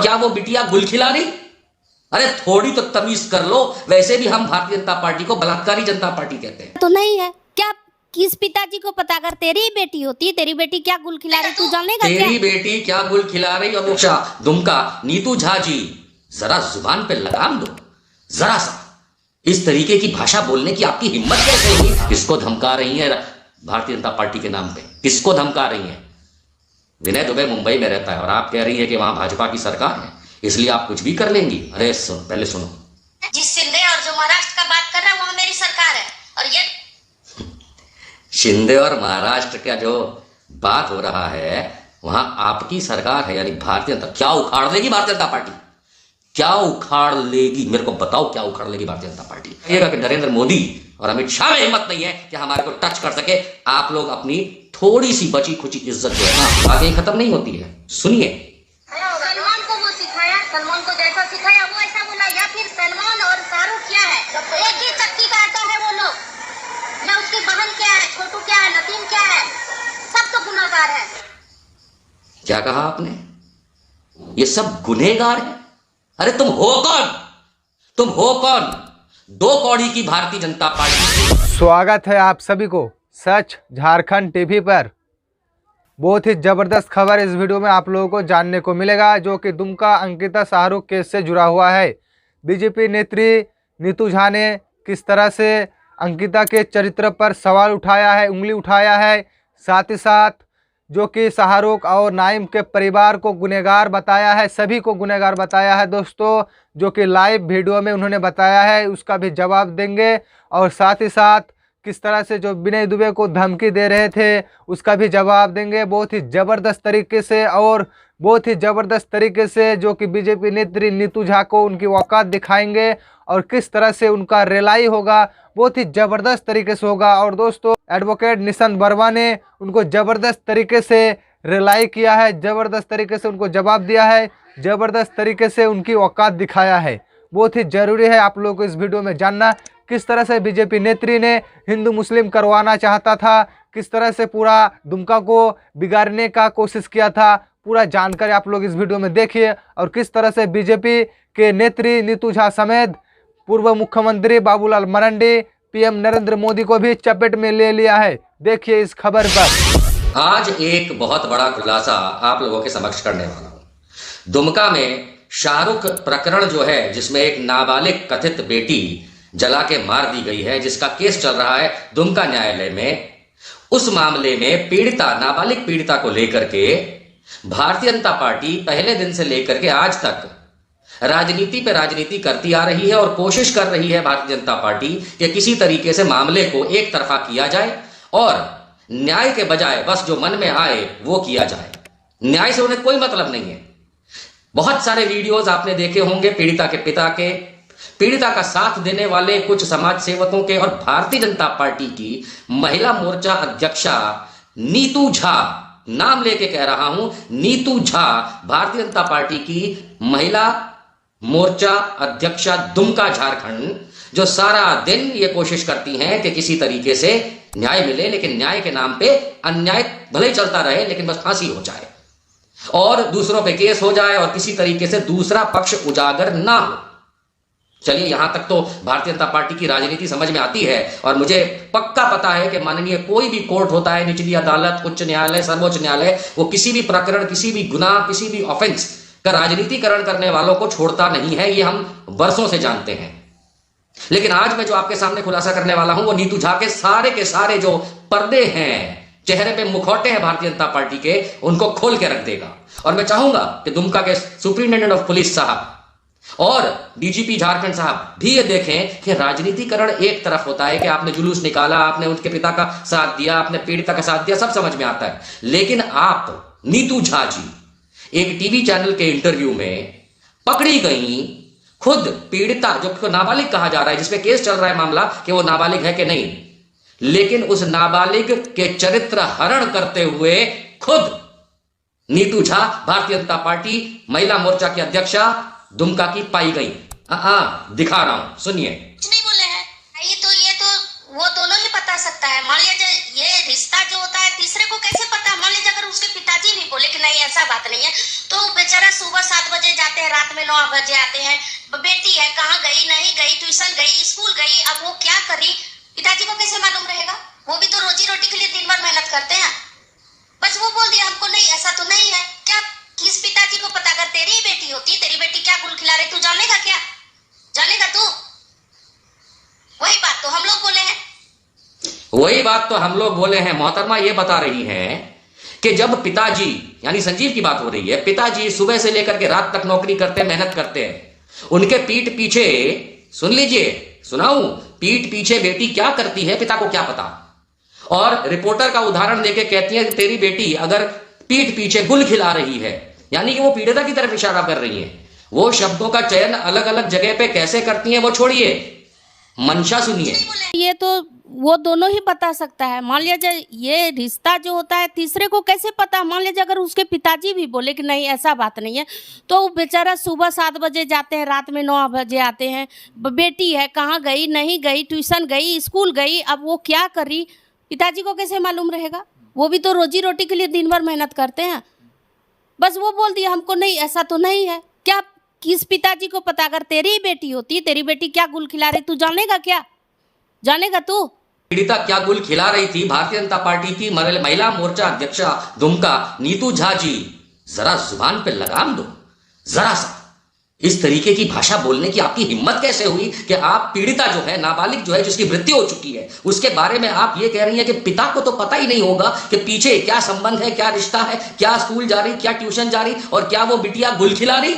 और क्या वो बिटिया गुल खिला रही? अरे थोड़ी तो तमीज कर लो। वैसे भी हम भारतीय जनता पार्टी को बलात्कारी जनता पार्टी कहते हैं। तो नहीं है क्या? किस पिताजी को पता? अगर तेरी ही बेटी होती, तेरी बेटी क्या गुल खिला रही तू जानेगा क्या? तेरी बेटी क्या गुल खिला रही? और दुमका नीतू झा जी, जरा जुबान पे लगाम दो। जरा सा इस तरीके की भाषा बोलने की आपकी हिम्मत कैसे हुई? किसको धमका रही है भारतीय जनता पार्टी के नाम पे? किसको धमका रही है? विनय दुबे मुंबई में रहता है और आप कह रही है कि वहां भाजपा की सरकार है, इसलिए आप कुछ भी कर लेंगी। अरे सुनो, पहले सुनो। जिस शिंदे और जो महाराष्ट्र का बात कर रहा है वहां मेरी सरकार है। और ये शिंदे और महाराष्ट्र का जो बात हो रहा है वहां आपकी सरकार है, यानी भारतीय जनता। क्या उखाड़ लेगी भारतीय जनता पार्टी? क्या उखाड़ लेगी? मेरे को बताओ, क्या उखाड़ लेगी भारतीय जनता पार्टी? कहिएगा कि नरेंद्र मोदी और अमित शाह में हिम्मत नहीं है कि हमारे को टच कर सके। आप लोग अपनी थोड़ी सी बची खुची इज्जत जो है ना, आगे खत्म नहीं होती है। सुनिए, सलमान को वो सिखाया, सलमान को जैसा सिखाया वो ऐसा बोला, या फिर सलमान और शाहरुख क्या है? एक ही चक्की का आटा है वो लोग। या उसकी बहन क्या है, छोटू क्या है, नसीम क्या है, सब तो गुनाहगार है। क्या कहा आपने? ये सब गुनहगार है? अरे तुम हो कौन? तुम हो कौन? दो कौड़ी की भारतीय जनता पार्टी। स्वागत है आप सभी को सच झारखंड टीवी पर। बहुत ही ज़बरदस्त खबर इस वीडियो में आप लोगों को जानने को मिलेगा, जो कि दुमका अंकिता शाहरुख केस से जुड़ा हुआ है। बीजेपी नेत्री नीतू झा ने किस तरह से अंकिता के चरित्र पर सवाल उठाया है, उंगली उठाया है, साथ ही साथ जो कि शाहरुख और नाइम के परिवार को गुनहगार बताया है, सभी को गुनहगार बताया है दोस्तों, जो कि लाइव वीडियो में उन्होंने बताया है, उसका भी जवाब देंगे। और साथ ही साथ किस तरह से जो विनय दुबे को धमकी दे रहे थे उसका भी जवाब देंगे बहुत ही ज़बरदस्त तरीके से। और बहुत ही ज़बरदस्त तरीके से जो कि बीजेपी नेत्री नीतू झा को उनकी औकात दिखाएंगे और किस तरह से उनका रेलाई होगा, बहुत ही ज़बरदस्त तरीके से होगा। और दोस्तों एडवोकेट निशंत वर्मा ने उनको ज़बरदस्त तरीके से रेलाई किया है, ज़बरदस्त तरीके से उनको जवाब दिया है, ज़बरदस्त तरीके से उनकी औकात दिखाया है। बहुत ही ज़रूरी है आप लोगों को इस वीडियो में जानना किस तरह से बीजेपी नेत्री ने हिंदू मुस्लिम करवाना चाहता था, किस तरह से पूरा दुमका को बिगाड़ने का कोशिश किया था। पूरा जानकारी आप लोग इस वीडियो में देखिए और किस तरह से बीजेपी के नेत्री नीतू झा समेत पूर्व मुख्यमंत्री बाबूलाल मरांडी पीएम नरेंद्र मोदी को भी चपेट में ले लिया है। देखिए इस खबर पर। आज एक बहुत बड़ा खुलासा आप लोगों के समक्ष करने वाला हूं। दुमका में शाहरुख प्रकरण जो है, जिसमें एक नाबालिग कथित बेटी जला के मार दी गई है, जिसका केस चल रहा है दुमका न्यायालय में, उस मामले में पीड़िता, नाबालिग पीड़िता को लेकर के भारतीय जनता पार्टी पहले दिन से लेकर के आज तक राजनीति पे राजनीति करती आ रही है और कोशिश कर रही है भारतीय जनता पार्टी कि किसी तरीके से मामले को एक तरफा किया जाए और न्याय के बजाय बस जो मन में आए वो किया जाए। न्याय से उन्हें कोई मतलब नहीं है। बहुत सारे वीडियोस आपने देखे होंगे पीड़िता के पिता के, पीड़िता का साथ देने वाले कुछ समाज सेवकों के और भारतीय जनता पार्टी की महिला मोर्चा अध्यक्षा नीतू झा, नाम लेके कह रहा हूं, नीतू झा, भारतीय जनता पार्टी की महिला मोर्चा अध्यक्षा दुमका झारखंड, जो सारा दिन ये कोशिश करती हैं कि किसी तरीके से न्याय मिले, लेकिन न्याय के नाम पे अन्याय भले ही चलता रहे लेकिन बस फांसी हो जाए और दूसरों पे केस हो जाए और किसी तरीके से दूसरा पक्ष उजागर ना हो। चलिए, यहां तक तो भारतीय जनता पार्टी की राजनीति समझ में आती है और मुझे पक्का पता है कि माननीय कोई भी कोर्ट होता है, निचली अदालत, उच्च न्यायालय, सर्वोच्च न्यायालय, वो किसी भी प्रकरण, किसी भी गुनाह, किसी भी ऑफेंस का राजनीतिकरण करने वालों को छोड़ता नहीं है। ये हम वर्षों से जानते हैं। लेकिन आज मैं जो आपके सामने खुलासा करने वाला हूं वो नीतू झा के सारे जो पर्दे हैं, चेहरे पे मुखौटे हैं भारतीय जनता पार्टी के, उनको खोल के रख देगा। और मैं चाहूंगा कि दुमका के सुप्रिंटेंडेंट ऑफ पुलिस साहब और डीजीपी झारखंड साहब भी ये देखें कि राजनीतिकरण एक तरफ होता है कि आपने जुलूस निकाला, आपने उनके पिता का साथ दिया, आपने पीड़िता का साथ दिया, सब समझ में आता है। लेकिन आप नीतू झा जी एक टीवी चैनल के इंटरव्यू में पकड़ी गई, खुद पीड़िता जो नाबालिग कहा जा रहा है, जिसमें केस चल रहा है मामला कि वो नाबालिग है कि नहीं, लेकिन उस नाबालिग के चरित्र हरण करते हुए खुद नीतू झा भारतीय जनता पार्टी महिला मोर्चा की अध्यक्षा दुमका की पाई गई। दिखा रहा हूं, सुनिए। कुछ नहीं बोले हैं। ये तो वो दोनों ही बता सकता है। मान लीजिए ये रिश्ता जो होता है तीसरे को कैसे पता? मान लीजिए अगर उसके पिताजी भी बोले कि नहीं ऐसा बात नहीं है, तो बेचारा सुबह 7 बजे जाते हैं, रात में 9 बजे आते हैं। बेटी है, कहाँ गई, नहीं गई, ट्यूशन गई, स्कूल गई, अब वो क्या करी पिताजी को कैसे मालूम रहेगा? वो भी तो रोजी रोटी के लिए दिन भर मेहनत करते हैं। बस वो बोल दिया हमको नहीं, ऐसा तो नहीं है। क्या किस पिताजी को पता? अगर तेरी ही बेटी होती, तेरी बेटी क्या गुल खिला रही, तू जानेगा क्या? जानेगा तू? वही बात तो हम लोग बोले हैं। वही बात तो हम लोग बोले हैं। मोहतरमा ये बता रही हैं कि जब पिताजी, यानी संजीव की बात हो रही है, पिताजी सुबह से लेकर के रात तक नौकरी करते हैं, मेहनत करते हैं, उनके पीठ पीछे, सुन लीजिए, सुनाऊं, पीठ पीछे बेटी क्या करती है पिता को क्या पता। और रिपोर्टर का उदाहरण देके कहती है कि तेरी बेटी अगर पीठ पीछे गुल खिला रही है, यानी कि वो पीड़िता की तरफ इशारा कर रही है। वो शब्दों का चयन अलग अलग जगह पे कैसे करती हैं वो छोड़िए, मंशा सुनिए। ये तो वो दोनों ही बता सकता है। मान लीजिए ये रिश्ता जो होता है तीसरे को कैसे पता? मान लीजिए अगर उसके पिताजी भी बोले कि नहीं ऐसा बात नहीं है, तो वो बेचारा सुबह 7 बजे जाते हैं, रात में 9 बजे आते हैं। बेटी है, कहाँ गई, नहीं गई, ट्यूशन गई, स्कूल गई, अब वो क्या करी पिताजी को कैसे मालूम रहेगा? वो भी तो रोजी रोटी के लिए दिन भर मेहनत करते हैं। बस वो बोल दिया हमको नहीं, ऐसा तो नहीं है। क्या किस पिताजी को पता? अगर तेरी ही बेटी होती, तेरी बेटी क्या गुल खिला रही, तू जानेगा क्या? जानेगा तू? पीड़िता क्या गुल खिला रही थी? भारतीय जनता पार्टी की महिला मोर्चा अध्यक्षा दुमका नीतू झा जी, जरा जुबान पे लगाम दो, जरा सा। इस तरीके की भाषा बोलने की आपकी हिम्मत कैसे हुई कि आप पीड़िता जो है, नाबालिग जो है, जिसकी मृत्यु हो चुकी है, उसके बारे में आप ये कह रही हैं कि पिता को तो पता ही नहीं होगा कि पीछे क्या संबंध है, क्या रिश्ता है, क्या स्कूल जा रही, क्या ट्यूशन जा रही, और क्या वो बिटिया गुल खिला रही?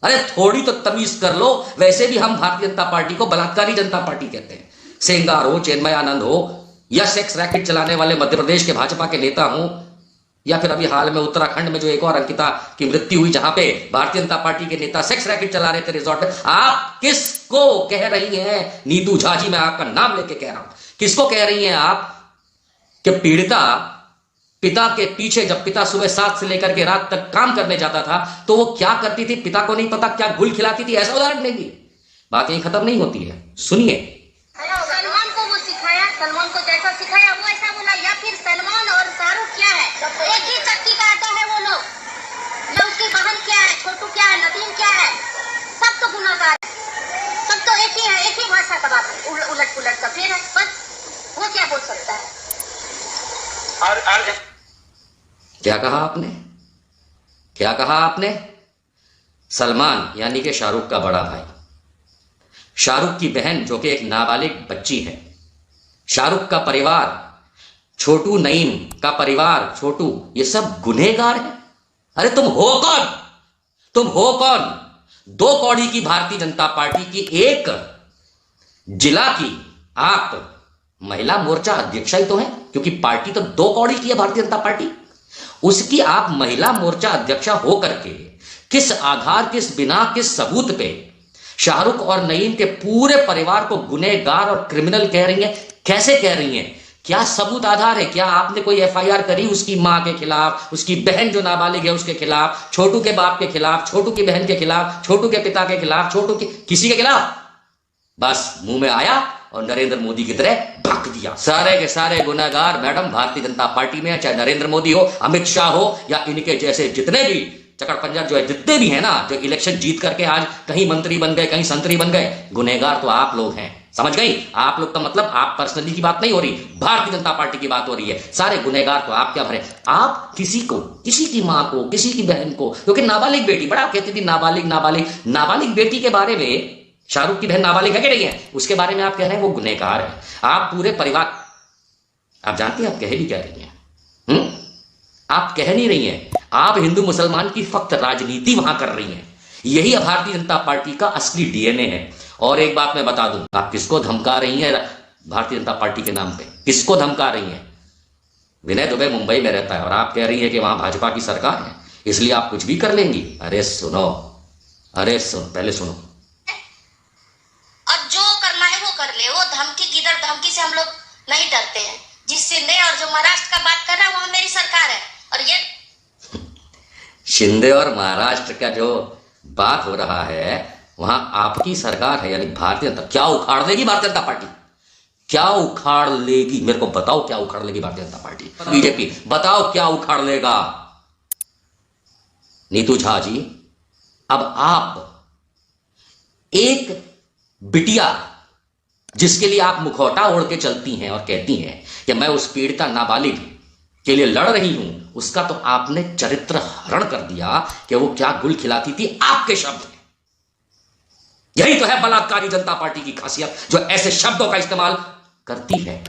अरे थोड़ी तो तमीज कर लो। वैसे भी हम भारतीय जनता पार्टी को बलात्कारी जनता पार्टी कहते हैं। सेंगार हो, चिन्मय आनंद हो, या सेक्स रैकेट चलाने वाले मध्य प्रदेश के भाजपा के नेता हों, या फिर अभी हाल में उत्तराखंड में जो एक और अंकिता की मृत्यु हुई, जहां पे भारतीय जनता पार्टी के नेता सेक्स रैकेट चला रहे थे रिजॉर्ट में। आप किसको कह रही हैं? नीतू झा जी, मैं आपका नाम लेके कह रहा हूं, किसको कह रही हैं आप कि पीड़िता पिता के पीछे, जब पिता सुबह 7 से लेकर के रात तक काम करने जाता था तो वो क्या करती थी, पिता को नहीं पता, क्या गुल खिलाती थी? ऐसा उदाहरण देंगी? बात यही खत्म नहीं होती है, सुनिए। सलमान को वो सिखाया, सलमान को जैसा सिखाया वो ऐसा बोला, या फिर सलमान और शाहरुख क्या है? एक ही चक्की का आटा है वो लोग। या उसकी बहन क्या है, छोटू क्या है, नदीम क्या है, सब तो गुनाहगार है। सब तो एक ही है, एक ही भाषा का बात है, उलट पुलट का फिर है। बस वो क्या बोल सकता है? क्या कहा आपने? क्या कहा आपने? सलमान यानी कि शाहरुख का बड़ा भाई, शाहरुख की बहन जो कि एक नाबालिग बच्ची है, शाहरुख का परिवार, छोटू नईम का परिवार, छोटू, ये सब गुनहगार है। अरे तुम हो कौन? तुम हो कौन? 2 कौड़ी की भारतीय जनता पार्टी की एक जिला की आप महिला मोर्चा अध्यक्षा ही तो है, क्योंकि पार्टी तो 2 कौड़ी की है भारतीय जनता पार्टी। उसकी आप महिला मोर्चा अध्यक्षा होकर के किस आधार, किस बिना, किस सबूत पे शाहरुख और नईम के पूरे परिवार को गुनहगार और क्रिमिनल कह रही हैं? कैसे कह रही हैं? क्या सबूत आधार है? क्या आपने कोई एफआईआर करी उसकी मां के खिलाफ, उसकी बहन जो नाबालिग है उसके खिलाफ, छोटू के बाप के खिलाफ, छोटू की बहन के खिलाफ, छोटू के पिता के खिलाफ, छोटू के किसी के खिलाफ? बस मुंह में आया और नरेंद्र मोदी की तरह भड़क दिया। सारे के सारे गुनहगार मैडम भारतीय जनता पार्टी में, चाहे नरेंद्र मोदी हो, अमित शाह हो, या इनके जैसे जितने भी चकड़ पंजर जो है, जितने भी है ना, जो इलेक्शन जीत करके आज कहीं मंत्री बन गए, कहीं संतरी बन गए, गुनहगार तो आप लोग हैं। समझ गई? आप लोग का मतलब आप पर्सनली की बात नहीं हो रही, भारतीय जनता पार्टी की बात हो रही है। सारे गुनहगार तो आप क्या भरे? आप किसी को, किसी की मां को, किसी की बहन को, क्योंकि नाबालिग बेटी, बड़ा कहती थी नाबालिग नाबालिग, नाबालिग बेटी के बारे में, शाहरुख की बहन नाबालिग है कि नहीं है, उसके बारे में आप कह रहे हैं वो गुनहगार है। आप पूरे परिवार, आप जानते हैं आप कह भी क्या रही हैं? आप कह नहीं रही हैं, आप हिंदू मुसलमान की फक्त राजनीति वहां कर रही हैं। यही भारतीय जनता पार्टी का असली डीएनए है। और एक बात मैं बता दूं, आप किसको धमका रही हैं भारतीय जनता पार्टी के नाम पे? किसको धमका रही हैं? विनय दुबे मुंबई में रहता है और आप कह रही हैं कि वहां भाजपा की सरकार है, इसलिए आप कुछ भी कर लेंगी। अरे सुनो, अरे सुनो, पहले सुनो। और जो करना है वो कर ले। वो धमकी, किधर धमकी से हम लोग नहीं डरते हैं। जिस शिंदे और जो महाराष्ट्र का बात कर रहा है वो मेरी सरकार है। और ये शिंदे और महाराष्ट्र का जो बात हो रहा है वहां आपकी सरकार है, यानी भारतीय जनता। क्या उखाड़ लेगी भारतीय जनता पार्टी? क्या उखाड़ लेगी? मेरे को बताओ, क्या उखाड़ लेगी भारतीय जनता पार्टी? बीजेपी बताओ क्या उखाड़ लेगा? नीतू झा जी, अब आप एक बिटिया जिसके लिए आप मुखौटा ओढ़ के चलती हैं और कहती हैं कि मैं उस पीड़िता नाबालिग के लिए लड़ रही हूं, उसका तो आपने चरित्र हरण कर दिया कि वो क्या गुल खिलाती थी, आपके शब्द हैं। यही तो है बलात्कारी जनता पार्टी की खासियत, जो ऐसे शब्दों का इस्तेमाल करती है।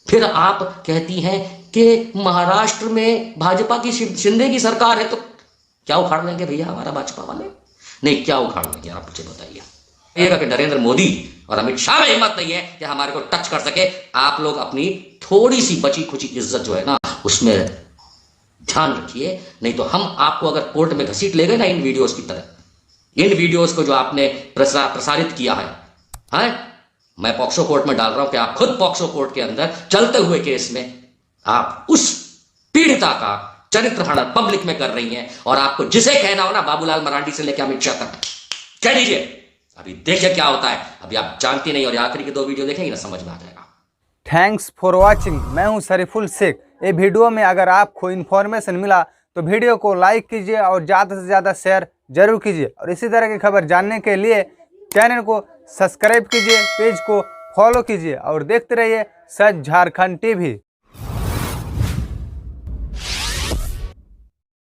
फिर आप कहती हैं कि महाराष्ट्र में भाजपा की शिंदे की सरकार है, तो क्या उखाड़ लेंगे भैया हमारा भाजपा वाले? नहीं, क्या उखाड़ लेंगे आप मुझे बताइए। कि नरेंद्र मोदी और अमित शाह में हिम्मत नहीं है कि हमारे को टच कर सके। आप लोग अपनी थोड़ी सी बची खुची इज्जत जो है ना, उसमें ध्यान रखिए, नहीं तो हम आपको अगर कोर्ट में घसीट ले गए ना इन वीडियोस की तरह, इन वीडियोस को जो आपने प्रसारित किया है, मैं पॉक्सो कोर्ट में डाल रहा हूं कि आप खुद पॉक्सो कोर्ट के अंदर चलते हुए केस में आप उस पीड़िता का चरित्र हनन पब्लिक में कर रही हैं, और आपको जिसे कहना हो ना, बाबूलाल मरांडी से लेकर अमित शाह तक कह दीजिए। अभी देखिए क्या होता है, अभी आप जानती नहीं, और आखिरी के 2 वीडियो देखेंगे ना, समझ में आ जाएगा। Thanks for watching. मैं हूं शरीफुल शेख। ये वीडियो में अगर आपको इन्फॉर्मेशन मिला तो वीडियो को लाइक कीजिए और ज़्यादा से ज़्यादा शेयर जरूर कीजिए, और इसी तरह की खबर जानने के लिए चैनल को सब्सक्राइब कीजिए, पेज को फॉलो कीजिए और देखते रहिए सच झारखंड टीवी।